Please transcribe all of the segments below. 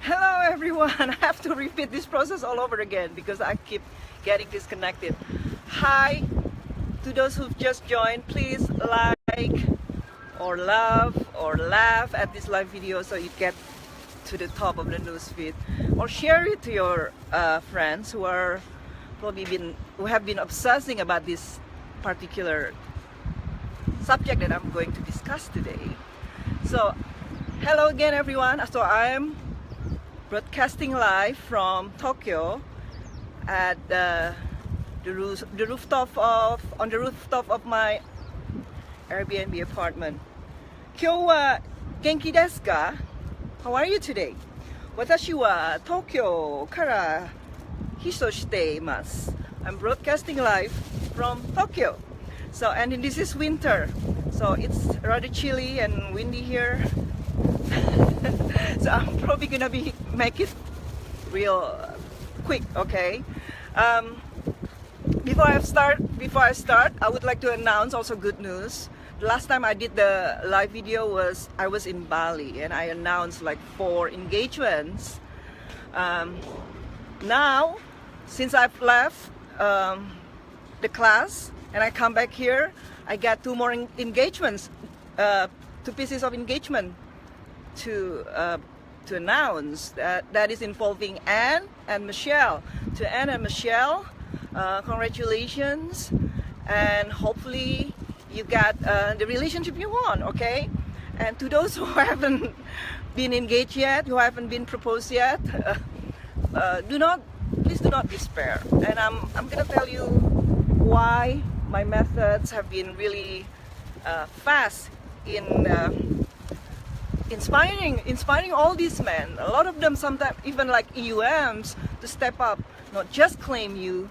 Hello everyone. I have to repeat this process all over again because I keep getting disconnected. Hi to those who've just joined. Please like or love or laugh at this live video so you get to the top of the news feed, or share it to your friends who are who have been obsessing about this particular subject that I'm going to discuss today. So hello again everyone. So I'm broadcasting live from Tokyo at on the rooftop of my Airbnb apartment. 今日は元気ですか? How are you today? 私は東京からヒソしています. I'm broadcasting live from Tokyo. So, and this is winter, so it's rather chilly and windy here. So I'm probably gonna make it real quick, okay? Before I start, I would like to announce also good news. The last time I did the live video I was in Bali, and I announced like 4 engagements. Now, since I've left the class and I come back here, I got 2 more engagements, 2 pieces of engagement to announce that is involving Anne and Michelle. To Anne and Michelle, congratulations, and hopefully you got the relationship you want, okay? And to those who haven't been engaged yet, who haven't been proposed yet, please do not despair. And I'm gonna tell you why my methods have been really fast in inspiring all these men. A lot of them sometimes even like EUMs to step up, not just claim you,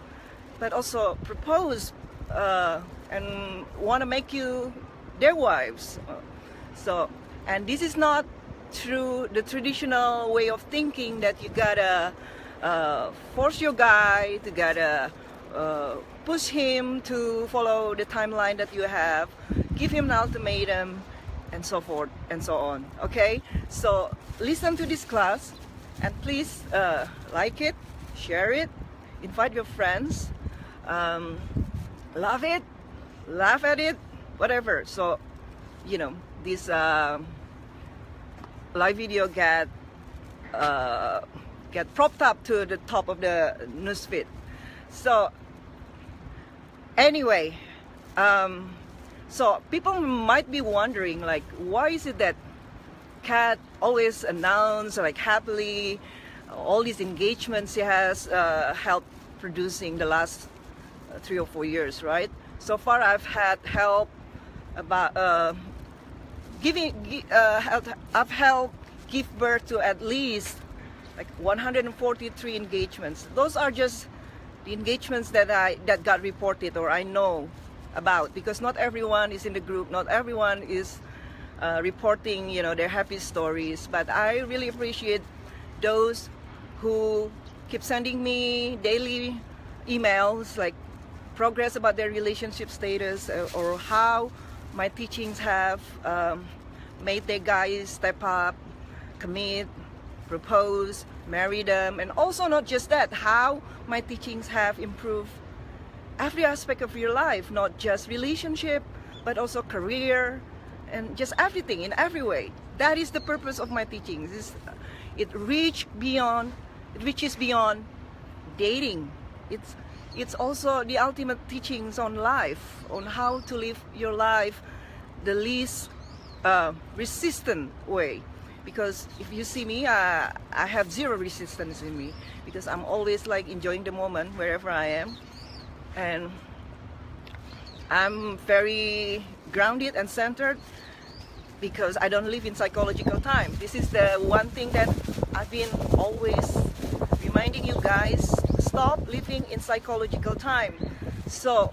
but also propose and want to make you their wives. So, and this is not through the traditional way of thinking that you gotta force your guy, to gotta push him to follow the timeline that you have, give him an ultimatum, and so forth and so on. Okay, so listen to this class and please like it, share it, invite your friends, love it, laugh at it, whatever. So you know, this live video get propped up to the top of the newsfeed. So anyway, so people might be wondering, like, why is it that Kat always announce like happily all these engagements she has helped producing the last 3 or 4 years, right? So far I've had help about I've helped give birth to at least like 143 engagements. Those are just the engagements that got reported or I know about, because not everyone is in the group, not everyone is reporting, you know, their happy stories. But I really appreciate those who keep sending me daily emails like progress about their relationship status, or how my teachings have made their guys step up, commit, propose, marry them, and also not just that, how my teachings have improved every aspect of your life, not just relationship, but also career, and just everything in every way. That is the purpose of my teachings. It reaches beyond dating. It's also the ultimate teachings on life, on how to live your life the least resistant way. Because if you see me, I have 0 resistance in me, because I'm always like enjoying the moment wherever I am. And I'm very grounded and centered because I don't live in psychological time. This is the one thing that I've been always reminding you guys: stop living in psychological time. So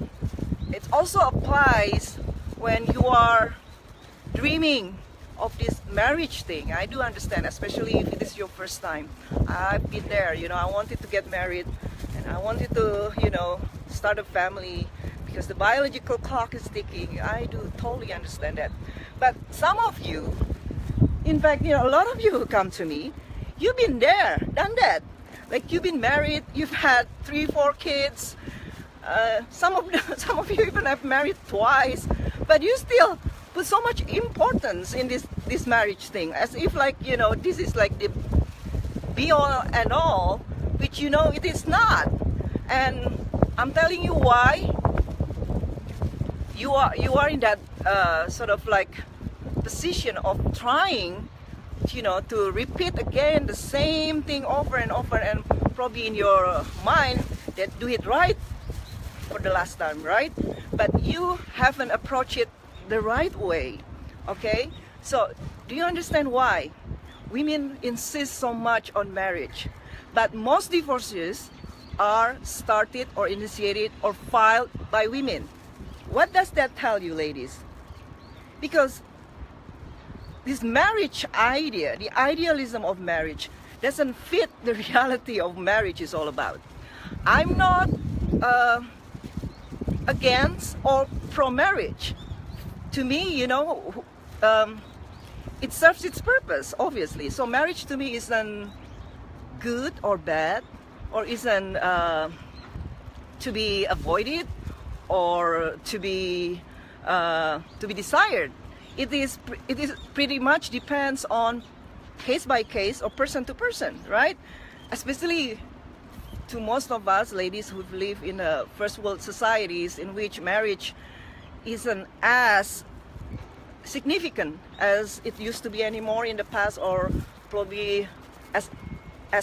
it also applies when you are dreaming of this marriage thing. I do understand, especially if it is your first time. I've been there, you know. I wanted to get married and I wanted to, you know, start a family because the biological clock is ticking. I do totally understand that. But some of you, in fact, you know, a lot of you who come to me, you've been there, done that. Like you've been married, you've had 3, 4 kids. Some of you even have married twice, but you still put so much importance in this marriage thing, as if like, you know, this is like the be all and all, which you know it is not. And I'm telling you why. You are in that sort of like position of trying, you know, to repeat again the same thing over and over, and probably in your mind that do it right for the last time, right? But you haven't approached it the right way. Okay, so do you understand why women insist so much on marriage, but most divorces are started or initiated or filed by women? What does that tell you, ladies? Because this marriage idea, the idealism of marriage, doesn't fit the reality of marriage is all about. I'm not against or pro-marriage. To me, you know, it serves its purpose, obviously. So marriage to me isn't good or bad, or isn't to be avoided or to be desired. It is pretty much depends on case by case or person to person, right? Especially to most of us ladies who live in first world societies in which marriage isn't as significant as it used to be anymore in the past, or probably as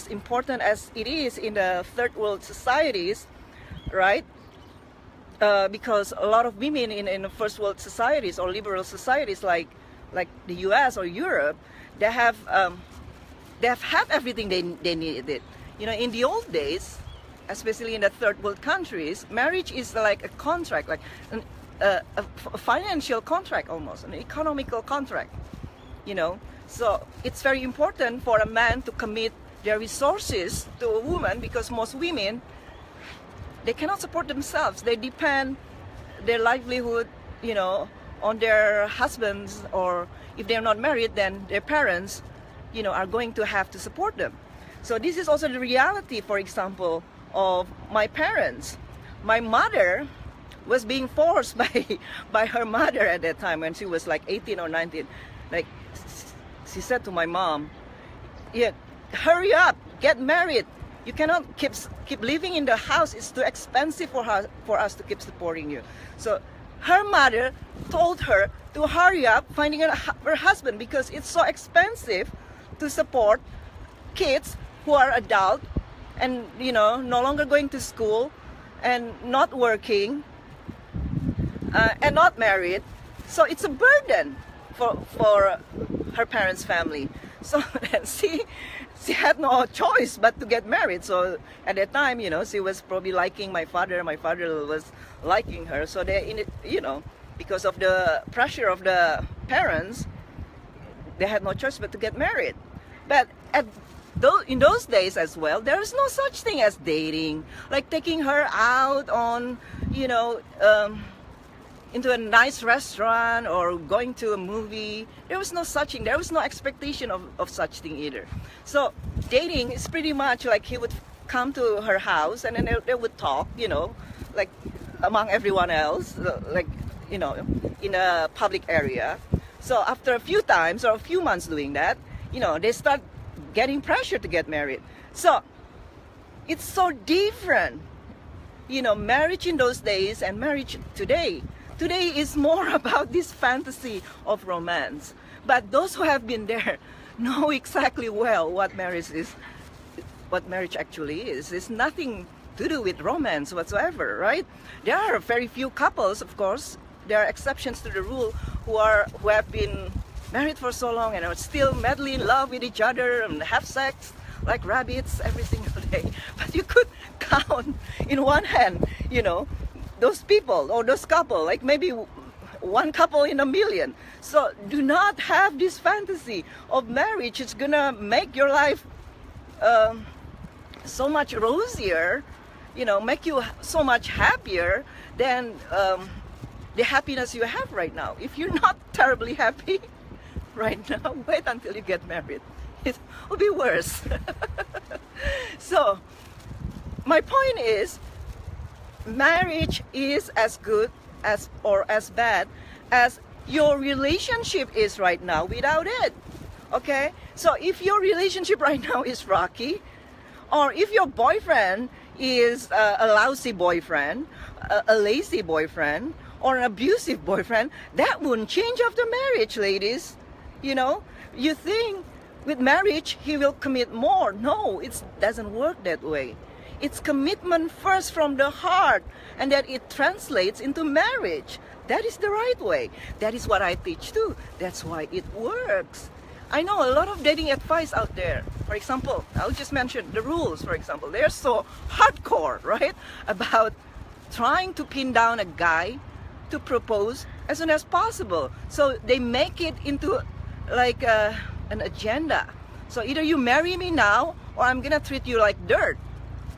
important as it is in the third world societies, right? Because a lot of women in the first world societies or liberal societies like the US or Europe, they have had everything they needed. You know, in the old days, especially in the third world countries, marriage is like a contract, like a financial contract, almost an economical contract, you know. So it's very important for a man to commit their resources to a woman, because most women, they cannot support themselves. They depend their livelihood, you know, on their husbands, or if they're not married, then their parents, you know, are going to have to support them. So this is also the reality, for example, of my parents. My mother was being forced by her mother at that time when she was like 18 or 19. Like, she said to my mom, yeah, hurry up, get married. You cannot keep living in the house. It's too expensive for us to keep supporting you. So her mother told her to hurry up finding her husband, because it's so expensive to support kids who are adult and, you know, no longer going to school and not working and not married. So it's a burden for her parents' family. So she had no choice but to get married. So at that time, you know, she was probably liking my father. My father was liking her. So they, you know, because of the pressure of the parents, they had no choice but to get married. But in those days as well, there was no such thing as dating, like taking her out on, you know, into a nice restaurant or going to a movie. There was no such thing. There was no expectation of such thing either. So dating is pretty much like he would come to her house and then they would talk, you know, like among everyone else, like, you know, in a public area. So after a few times or a few months doing that, you know, they start getting pressure to get married. So it's so different, you know, marriage in those days and marriage today. Today is more about this fantasy of romance. But those who have been there know exactly well what marriage is, what marriage actually is. It's nothing to do with romance whatsoever, right? There are very few couples, of course. There are exceptions to the rule who have been married for so long and are still madly in love with each other and have sex like rabbits every single day. But you could count in one hand, you know, those people or those couple, like maybe one couple in a million. So do not have this fantasy of marriage. It's gonna make your life so much rosier, you know, make you so much happier than the happiness you have right now. If you're not terribly happy right now, wait until you get married. It will be worse. So my point is, marriage is as good as or as bad as your relationship is right now without it. Okay, so if your relationship right now is rocky, or if your boyfriend is a lousy boyfriend, a lazy boyfriend, or an abusive boyfriend, that wouldn't change after marriage, ladies. You know, you think with marriage he will commit more. No, it doesn't work that way. It's commitment first from the heart, and that it translates into marriage. That is the right way. That is what I teach too. That's why it works. I know a lot of dating advice out there. For example, I'll just mention the rules, for example. They're so hardcore, right? About trying to pin down a guy to propose as soon as possible. So they make it into like an agenda. So either you marry me now, or I'm gonna treat you like dirt.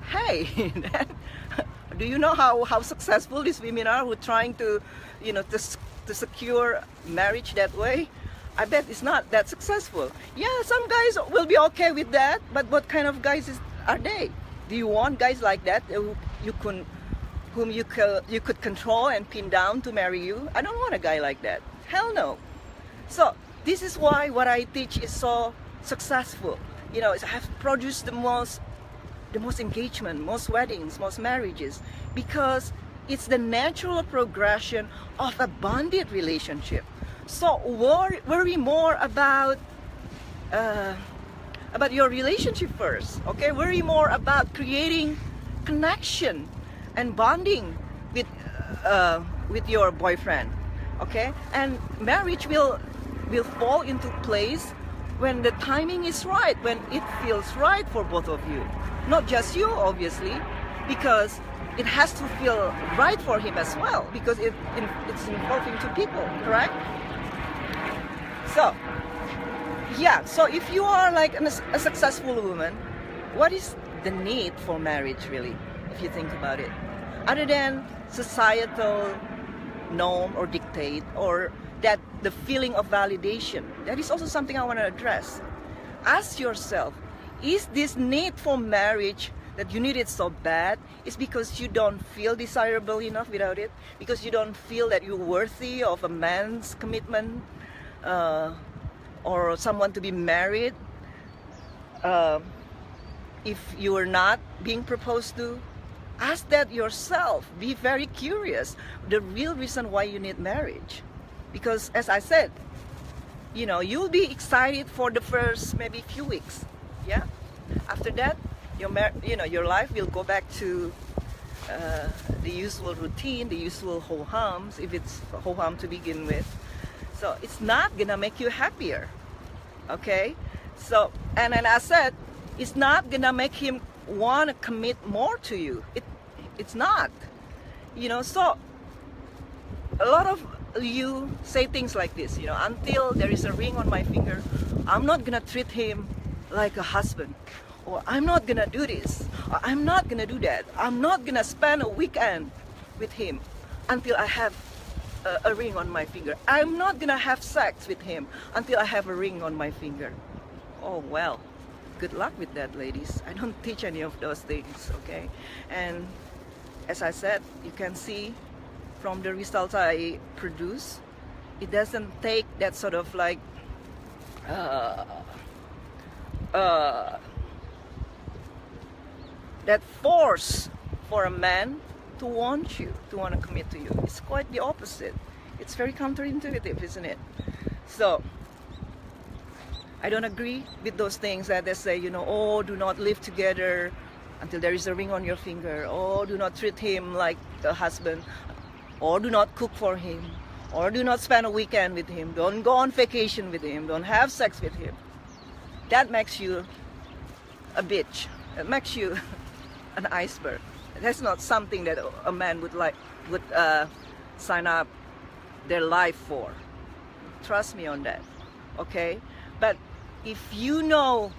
Hey, do you know how successful these women are who are trying to, you know, to secure marriage that way? I bet it's not that successful. Yeah, some guys will be okay with that, but what kind of guys are they? Do you want guys like that whom you could control and pin down to marry you? I don't want a guy like that. Hell no. So this is why what I teach is so successful. You know, I have produced the most engagement, most weddings, most marriages, because it's the natural progression of a bonded relationship. So worry more about your relationship first, okay? Worry more about creating connection and bonding with your boyfriend, okay? And marriage will fall into place when the timing is right, when it feels right for both of you. Not just you, obviously, because it has to feel right for him as well, because it's involving two people, correct? So, yeah, so if you are like a successful woman, what is the need for marriage, really, if you think about it? Other than societal norm or dictate, or that the feeling of validation, that is also something I want to address. Ask yourself, is this need for marriage that you need it so bad is because you don't feel desirable enough without it? Because you don't feel that you're worthy of a man's commitment, or someone to be married if you are not being proposed to? Ask that yourself. Be very curious. The real reason why you need marriage. Because as I said, you know, you'll be excited for the first maybe few weeks. Yeah. After that, your life will go back to the usual routine, the usual ho-hums, if it's ho-hum to begin with. So it's not gonna make you happier, okay? So, and then I said, it's not gonna make him want to commit more to you. It's not, you know. So a lot of you say things like this, you know, until there is a ring on my finger, I'm not gonna treat him like a husband, or I'm not gonna do this, or I'm not gonna do that. I'm not gonna spend a weekend with him until I have a ring on my finger. I'm not gonna have sex with him until I have a ring on my finger. Oh well, good luck with that, ladies. I don't teach any of those things, okay? And as I said, you can see from the results I produce, it doesn't take that sort of like that force for a man to want you, to want to commit to you. It's quite the opposite. It's very counterintuitive, isn't it? So I don't agree with those things that they say, you know, oh, do not live together until there is a ring on your finger, or do not treat him like a husband, or do not cook for him, or do not spend a weekend with him, don't go on vacation with him, don't have sex with him. That makes you a bitch. It makes you an iceberg. That's not something that a man would sign up their life for. Trust me on that, okay? But if you know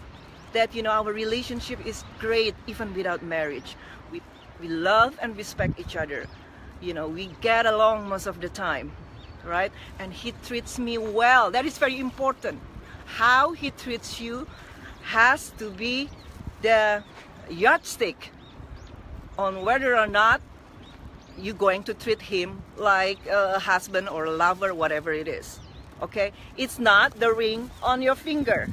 that, you know, our relationship is great even without marriage, we love and respect each other, you know, we get along most of the time, right? And he treats me well. That is very important. How he treats you has to be the yardstick on whether or not you're going to treat him like a husband or a lover, whatever it is. Okay? It's not the ring on your finger.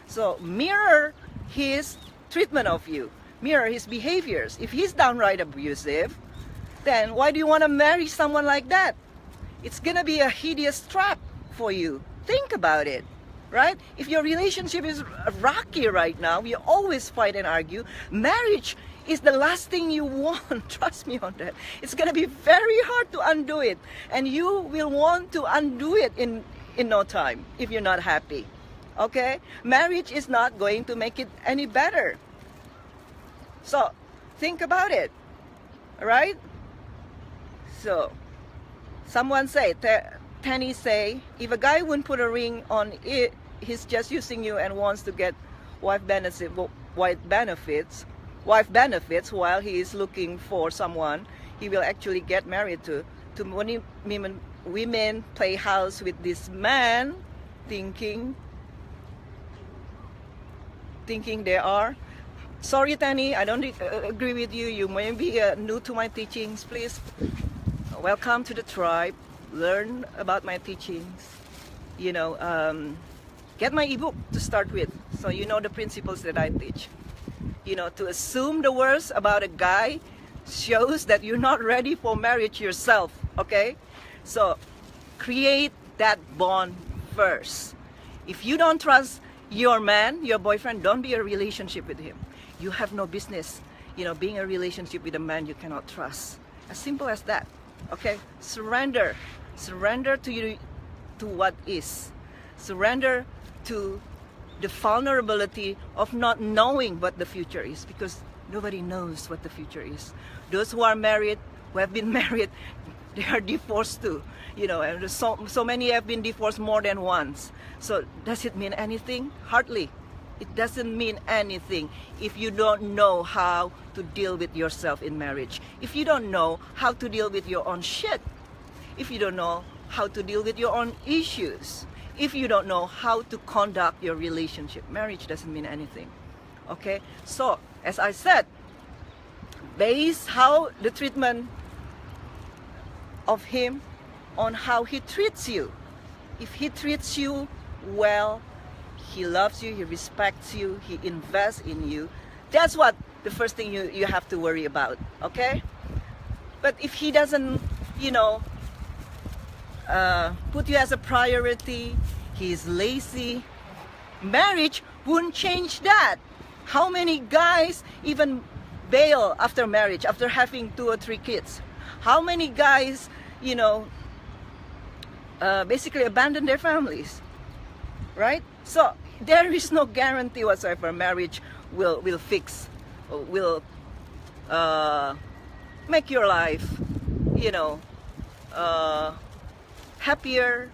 So mirror his treatment of you. Mirror his behaviors. If he's downright abusive, then why do you want to marry someone like that? It's gonna be a hideous trap for you. Think about it, right? If your relationship is rocky right now, you always fight and argue, marriage is the last thing you want. Trust me on that. It's gonna be very hard to undo it, and you will want to undo it in no time if you're not happy. Okay? Marriage is not going to make it any better. So think about it, right? So someone say, Tanny say, if a guy wouldn't put a ring on it, he's just using you and wants to get wife benefits while he is looking for someone he will actually get married to. Too many women play house with this man, thinking they are. Sorry, Tanny, I don't agree with you. You may be new to my teachings. Please, welcome to the tribe. Learn about my teachings. You know, get my ebook to start with, so you know the principles that I teach. You know, to assume the worst about a guy shows that you're not ready for marriage yourself, okay? So create that bond first. If you don't trust your man, your boyfriend, don't be in a relationship with him. You have no business, you know, being in a relationship with a man you cannot trust. As simple as that, okay? Surrender to what is. Surrender to the vulnerability of not knowing what the future is, because nobody knows what the future is. Those who are married, who have been married, they are divorced too, you know, and so many have been divorced more than once. So does it mean anything? Hardly. It doesn't mean anything if you don't know how to deal with yourself in marriage. If you don't know how to deal with your own shit. If you don't know how to deal with your own issues. If you don't know how to conduct your relationship, marriage doesn't mean anything. Okay? So, as I said, base how the treatment of him on how he treats you. If he treats you well, he loves you, he respects you, he invests in you, that's what the first thing you have to worry about, okay? But if he doesn't, you know, put you as a priority, he's lazy, marriage wouldn't change that. How many guys even bail after marriage, after having 2 or 3 kids? How many guys, you know, basically abandon their families, right? So there is no guarantee whatsoever marriage will fix, will make your life, you know, happier,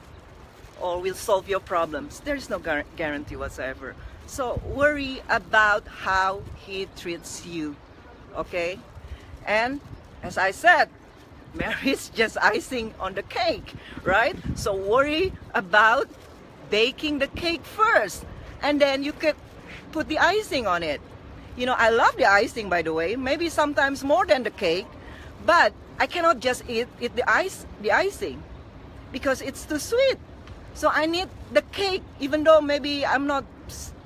or will solve your problems. There is no guarantee whatsoever. So worry about how he treats you, okay? And as I said, marriage is just icing on the cake, right? So worry about baking the cake first, and then you could put the icing on it. You know, I love the icing, by the way, maybe sometimes more than the cake, but I cannot just eat the icing because it's too sweet. So I need the cake, even though maybe I'm not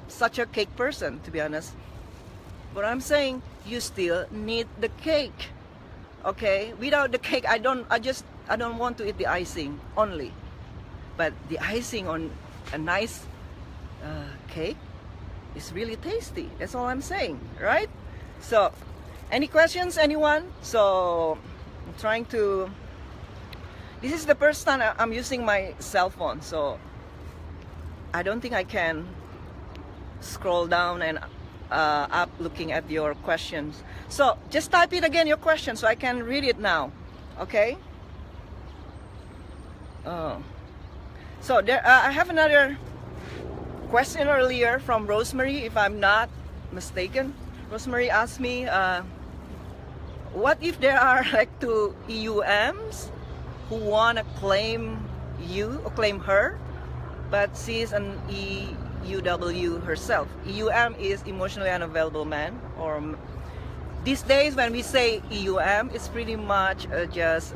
such a cake person, to be honest. But I'm saying you still need the cake, okay? Without the cake, I don't want to eat the icing only. But the icing on a nice cake is really tasty. That's all I'm saying, right? So, any questions, anyone? So, I'm trying to... This is the first time I'm using my cell phone, so I don't think I can scroll down and up looking at your questions. So, just type it again, your question, so I can read it now, okay? So there, I have another question earlier from Rosemary, if I'm not mistaken. Rosemary asked me, what if there are like 2 EUMs who want to claim you or claim her, but she's an EUW herself. EUM is emotionally unavailable man, or these days when we say EUM, it's pretty much just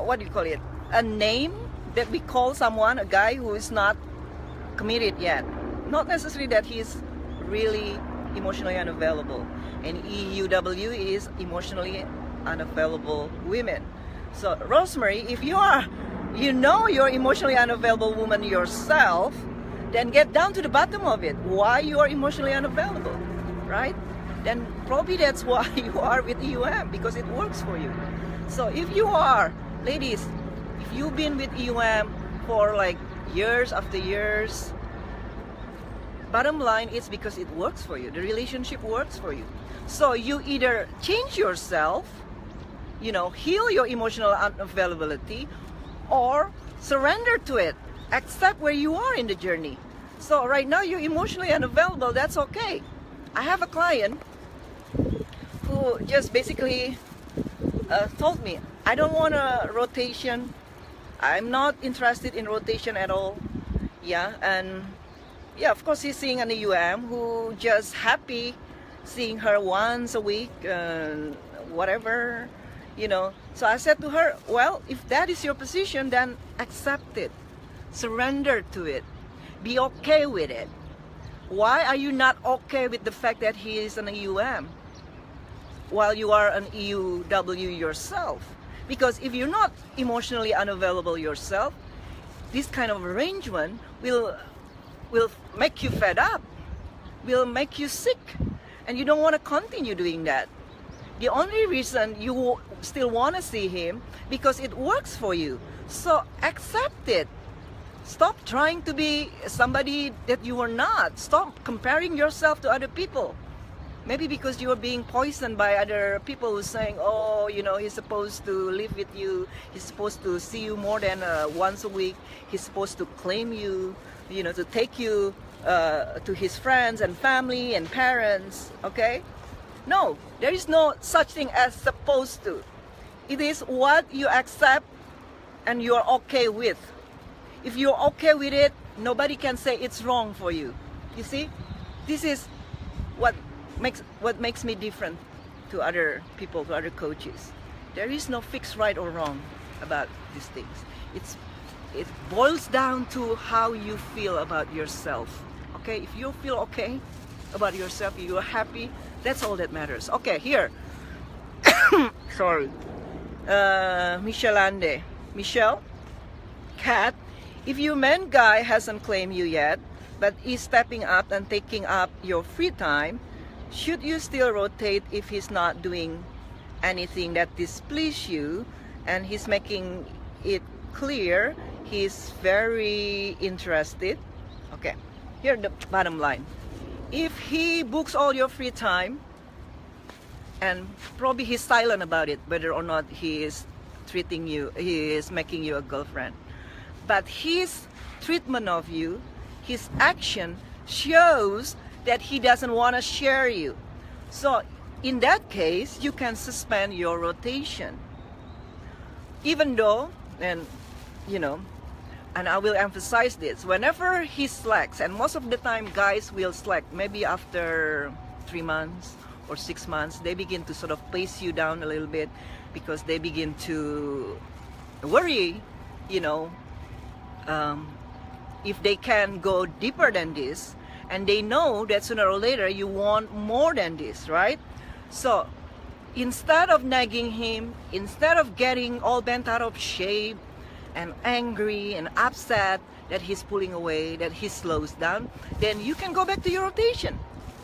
what do you call it? A name that we call someone, a guy who is not committed yet. Not necessarily that he's really emotionally unavailable. And EUW is emotionally unavailable women. So Rosemary, if you know you're emotionally unavailable woman yourself, then get down to the bottom of it. Why you are emotionally unavailable, right? Then probably that's why you are with EUM, because it works for you. So if you are, ladies, if you've been with EUM for like years after years, bottom line, it's because it works for you. The relationship works for you. So you either change yourself, heal your emotional unavailability, or surrender to it. Accept where you are in the journey. So right now you're emotionally unavailable, that's okay. I have a client who just basically told me, I don't want a rotation. I'm not interested in rotation at all. Yeah, and yeah, of course he's seeing an EUM who just happy seeing her once a week, whatever, So I said to her, well, if that is your position, then accept it. Surrender to it. Be okay with it. Why are you not okay with the fact that he is an EUM while you are an EUW yourself? Because if you're not emotionally unavailable yourself, this kind of arrangement will make you fed up, will make you sick, and you don't want to continue doing that. The only reason you still want to see him because it works for you. So accept it. Stop trying to be somebody that you are not. Stop comparing yourself to other people. Maybe because you are being poisoned by other people who are saying, oh, he's supposed to live with you. He's supposed to see you more than once a week. He's supposed to claim you, to take you to his friends and family and parents, okay? No, there is no such thing as supposed to. It is what you accept and you're okay with. If you're okay with it, nobody can say it's wrong for you. You see, this is what makes me different to other people, to other coaches. There is no fixed right or wrong about these things. It boils down to how you feel about yourself. Okay, if you feel okay about yourself, you're happy, that's all that matters. Okay, here. Sorry. Michelle, Kat, if your man guy hasn't claimed you yet, but is stepping up and taking up your free time, should you still rotate if he's not doing anything that displeases you and he's making it clear he's very interested? Okay, here the bottom line. If he books all your free time, and probably he's silent about it, whether or not he is making you a girlfriend, but his treatment of you, his action shows that he doesn't want to share you. So in that case, you can suspend your rotation. Even though, and I will emphasize this, whenever he slacks, and most of the time guys will slack, maybe after 3 months or 6 months, they begin to sort of pace you down a little bit because they begin to worry, if they can go deeper than this, and they know that sooner or later you want more than this, right? So instead of nagging him, instead of getting all bent out of shape and angry and upset that he's pulling away, that he slows down, then you can go back to your rotation.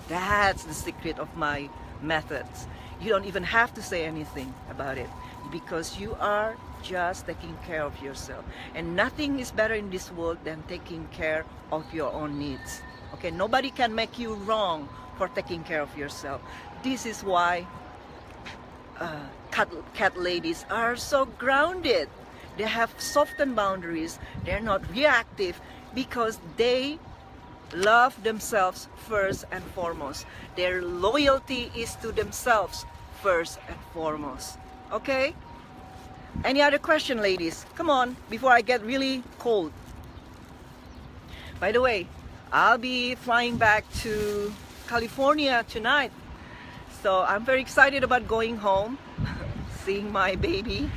That's the secret of my methods. You don't even have to say anything about it because you are just taking care of yourself. And nothing is better in this world than taking care of your own needs. Okay, nobody can make you wrong for taking care of yourself. This is why cat ladies are so grounded. They have softened boundaries. They're not reactive because they love themselves first and foremost. Their loyalty is to themselves first and foremost. Okay? Any other question, ladies? Come on, before I get really cold. By the way, I'll be flying back to California tonight, so I'm very excited about going home, seeing my baby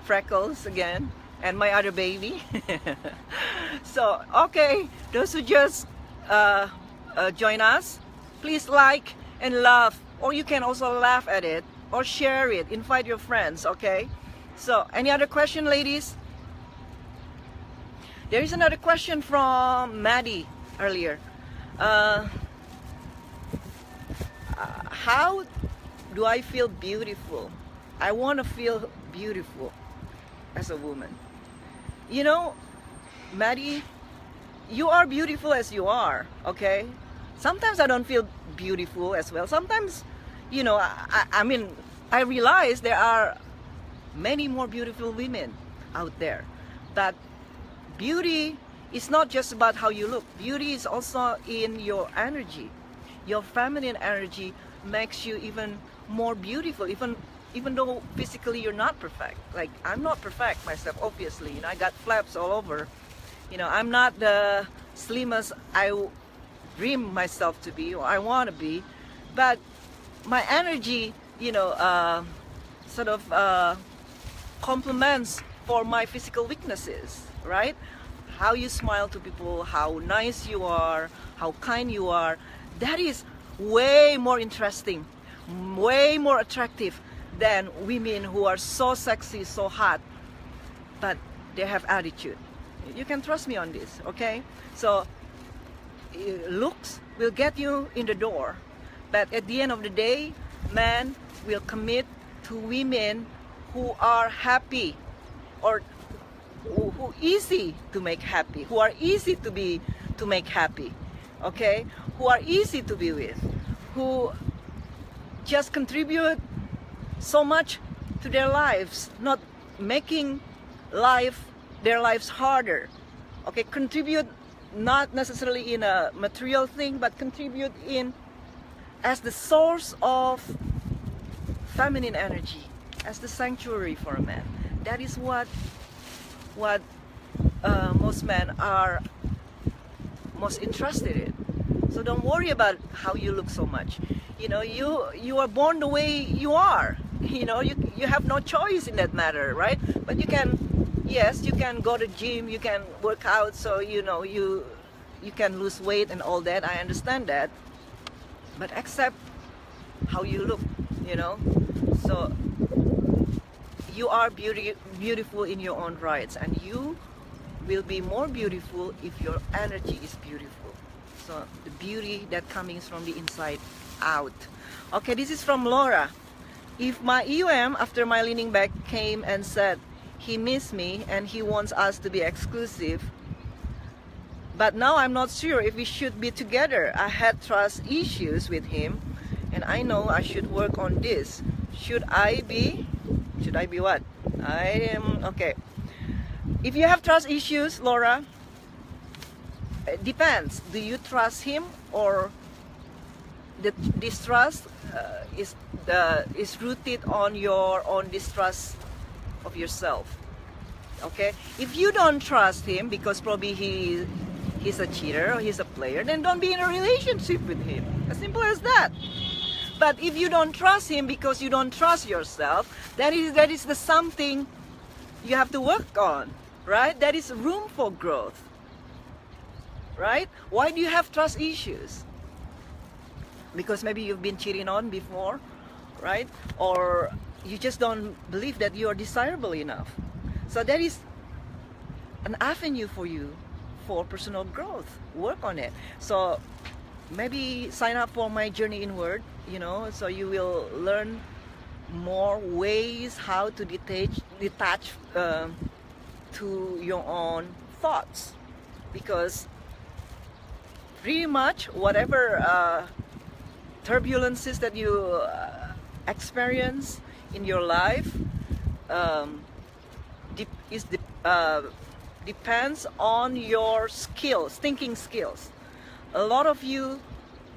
Freckles again, and my other baby. So okay, those who just join us, please like and love, or you can also laugh at it or share it, invite your friends. Okay, so any other question, ladies? There is another question from Maddie earlier. How do I feel beautiful? I want to feel beautiful as a woman. You know, Maddie, you are beautiful as you are, okay? Sometimes I don't feel beautiful as well. Sometimes, you know, I mean, I realize there are many more beautiful women out there. But beauty is not just about how you look. Beauty is also in your energy. Your feminine energy makes you even more beautiful, even though physically you're not perfect. Like, I'm not perfect myself, obviously. You know, I got flaps all over. You know, I'm not the slimmest I dream myself to be or I want to be, but my energy, you know, sort of complements for my physical weaknesses, right? How you smile to people, how nice you are, how kind you are, that is way more interesting, way more attractive than women who are so sexy, so hot, but they have attitude. You can trust me on this, okay? So looks will get you in the door, but at the end of the day, men will commit to women who are happy, or who easy to make happy, who are easy to make happy, okay? Who are easy to be with, who just contribute so much to their lives, not making their lives harder, okay? Contribute not necessarily in a material thing, but contribute in as the source of feminine energy, as the sanctuary for a man. That is what most men are most interested in. So don't worry about how you look so much. You know, you are born the way you are. You know, you have no choice in that matter, right? But you can, yes, you can go to gym, you can work out, so you know you can lose weight and all that. I understand that, but accept how you look. You know, so you are beautiful in your own rights, and you will be more beautiful if your energy is beautiful. So the beauty that comes from the inside out. Okay, this is from Laura. If my EOM after my leaning back came and said he missed me and he wants us to be exclusive, but now I'm not sure if we should be together. I had trust issues with him and I know I should work on this. Should I be what? I am okay. If you have trust issues, Laura, it depends. Do you trust him, or the distrust is rooted on your own distrust of yourself? Okay, if you don't trust him because probably he's a cheater or he's a player, then don't be in a relationship with him. As simple as that. But if you don't trust him because you don't trust yourself, that is the something you have to work on, right? That is room for growth, right? Why do you have trust issues? Because maybe you've been cheating on before, right? Or you just don't believe that you are desirable enough. So that is an avenue for you for personal growth. Work on it. So maybe sign up for my Journey Inward, you know, so you will learn more ways how to detach to your own thoughts, because pretty much whatever turbulences that you experience in your life depends on your skills, thinking skills. A lot of you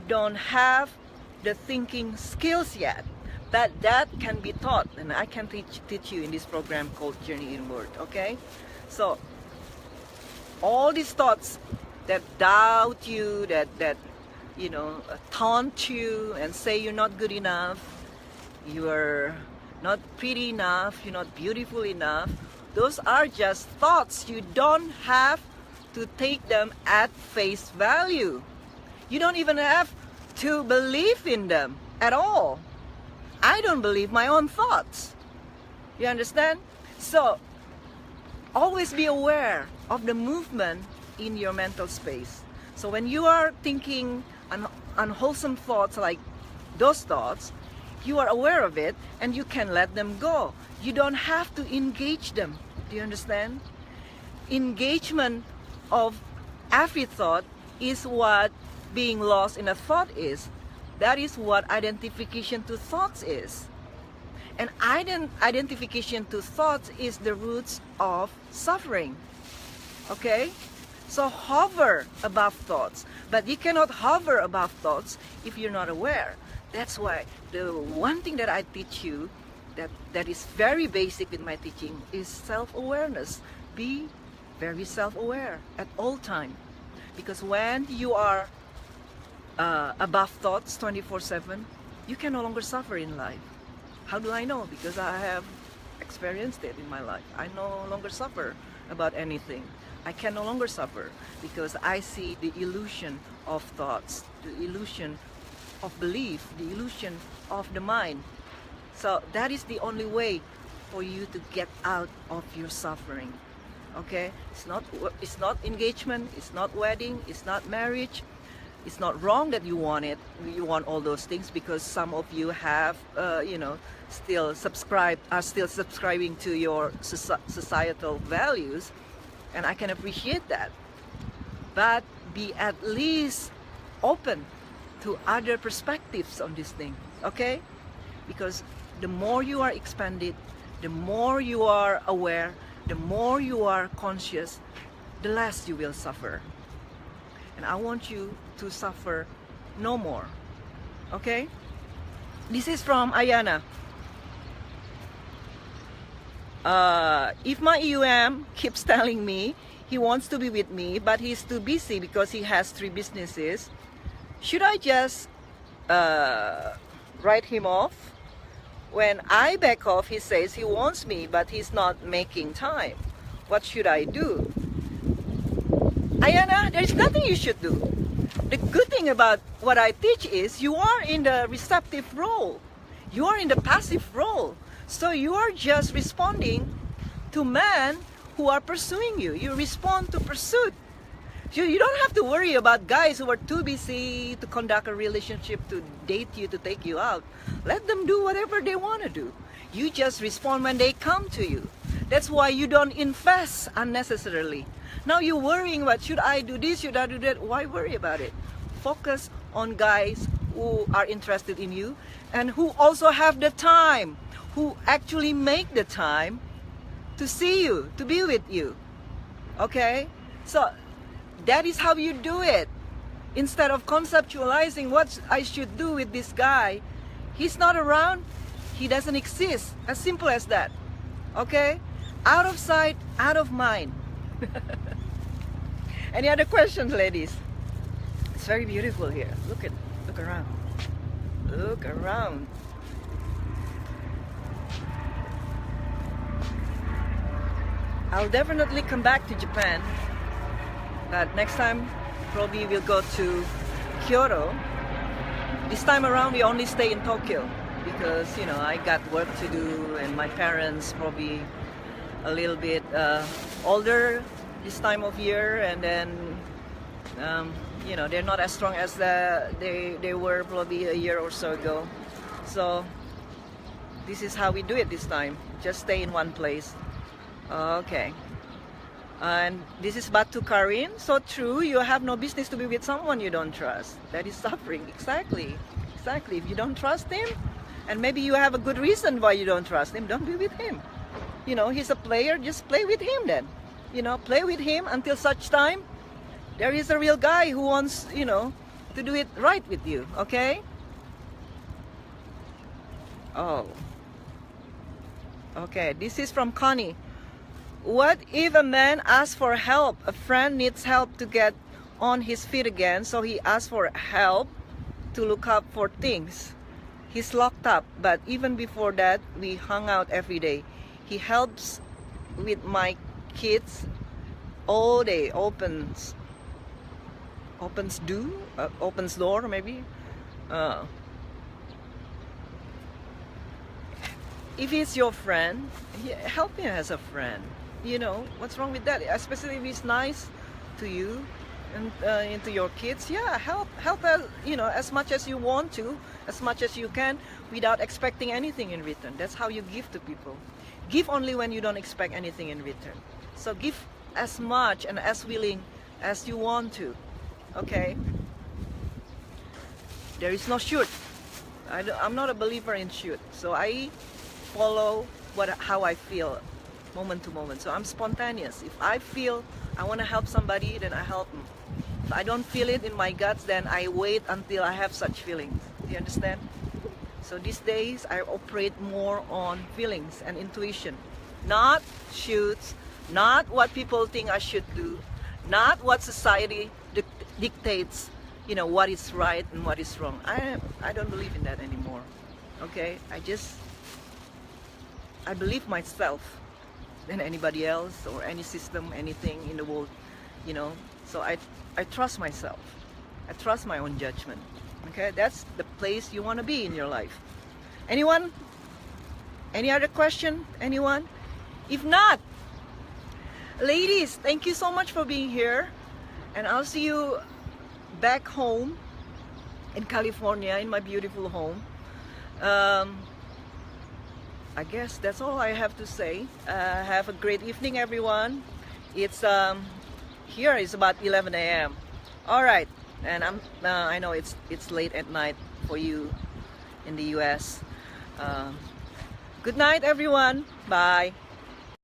don't have the thinking skills yet, but that can be taught, and I can teach you in this program called Journey Inward. Okay, so all these thoughts that doubt you, that you know, taunt you and say you're not good enough, you're not pretty enough, you're not beautiful enough. Those are just thoughts. You don't have to take them at face value. You don't even have to believe in them at all. I don't believe my own thoughts. You understand? So always be aware of the movement in your mental space. So when you are thinking unwholesome thoughts like those thoughts, you are aware of it and you can let them go. You don't have to engage them. Do you understand? Engagement of every thought is what being lost in a thought is. That is what identification to thoughts is. And identification to thoughts is the roots of suffering. Okay? So hover above thoughts. But you cannot hover above thoughts if you're not aware. That's why the one thing that I teach you that is very basic in my teaching is self-awareness. Be very self-aware at all time. Because when you are above thoughts 24/7, you can no longer suffer in life. How do I know? Because I have experienced it in my life. I no longer suffer about anything. I can no longer suffer because I see the illusion of thoughts, the illusion of belief, the illusion of the mind. So that is the only way for you to get out of your suffering. Okay? It's not engagement, it's not wedding, it's not marriage. It's not wrong that you want it. You want all those things because some of you have, you know, are still subscribing to your societal values, and I can appreciate that. But be at least open to other perspectives on this thing, okay? Because the more you are expanded, the more you are aware, the more you are conscious, the less you will suffer. And I want you to suffer no more. Okay? This is from Ayana. If my EUM keeps telling me he wants to be with me, but he's too busy because he has 3 businesses, should I just write him off? When I back off, he says he wants me, but he's not making time. What should I do? Ayana, there's nothing you should do. The good thing about what I teach is you are in the receptive role. You are in the passive role. So you are just responding to men who are pursuing you. You respond to pursuit. You don't have to worry about guys who are too busy to conduct a relationship, to date you, to take you out. Let them do whatever they want to do. You just respond when they come to you. That's why you don't invest unnecessarily. Now you're worrying about, should I do this, should I do that? Why worry about it? Focus on guys who are interested in you and who also have the time, who actually make the time to see you, to be with you. Okay? So that is how you do it. Instead of conceptualizing what I should do with this guy, he's not around, he doesn't exist. As simple as that. Okay? Out of sight, out of mind. Any other questions, ladies? It's very beautiful here. Look around. Look around. I'll definitely come back to Japan, but next time probably we'll go to Kyoto. This time around we only stay in Tokyo because, you know, I got work to do and my parents probably a little bit older this time of year, and then you know, they're not as strong as they were probably a year or so ago. So this is how we do it this time. Just stay in one place. Okay. And this is Batu Karin. So true, you have no business to be with someone you don't trust. That is suffering. Exactly. Exactly. If you don't trust him, and maybe you have a good reason why you don't trust him, don't be with him. You know, he's a player, just play with him then. You know, play with him until such time there is a real guy who wants, you know, to do it right with you, okay? Oh. Okay, this is from Connie. What if a man asks for help? A friend needs help to get on his feet again, so he asked for help to look up for things. He's locked up, but even before that, we hung out every day. He helps with my kids all day, opens door maybe. If he's your friend, help him as a friend. You know, what's wrong with that? Especially if he's nice to you and to your kids. Yeah, help you know, as much as you want to, as much as you can, without expecting anything in return. That's how you give to people. Give only when you don't expect anything in return. So give as much and as willing as you want to. Okay? There is no shoot. I'm not a believer in shoot. So I follow how I feel moment to moment. So I'm spontaneous. If I feel I want to help somebody, then I help them. If I don't feel it in my guts, then I wait until I have such feelings. Do you understand? So these days I operate more on feelings and intuition, not shoots, not what people think I should do, not what society dictates, you know, what is right and what is wrong. I don't believe in that anymore. Okay, I believe myself than anybody else or any system, anything in the world, you know. So I trust myself. I trust my own judgment. Okay, that's the place you want to be in your life. Anyone? Any other question? Anyone? If not, ladies, thank you so much for being here, and I'll see you back home in California, in my beautiful home. I guess that's all I have to say. Have a great evening, everyone. It's here is about 11 a.m. All right, and I know it's late at night for you in the U.S. Good night, everyone. Bye.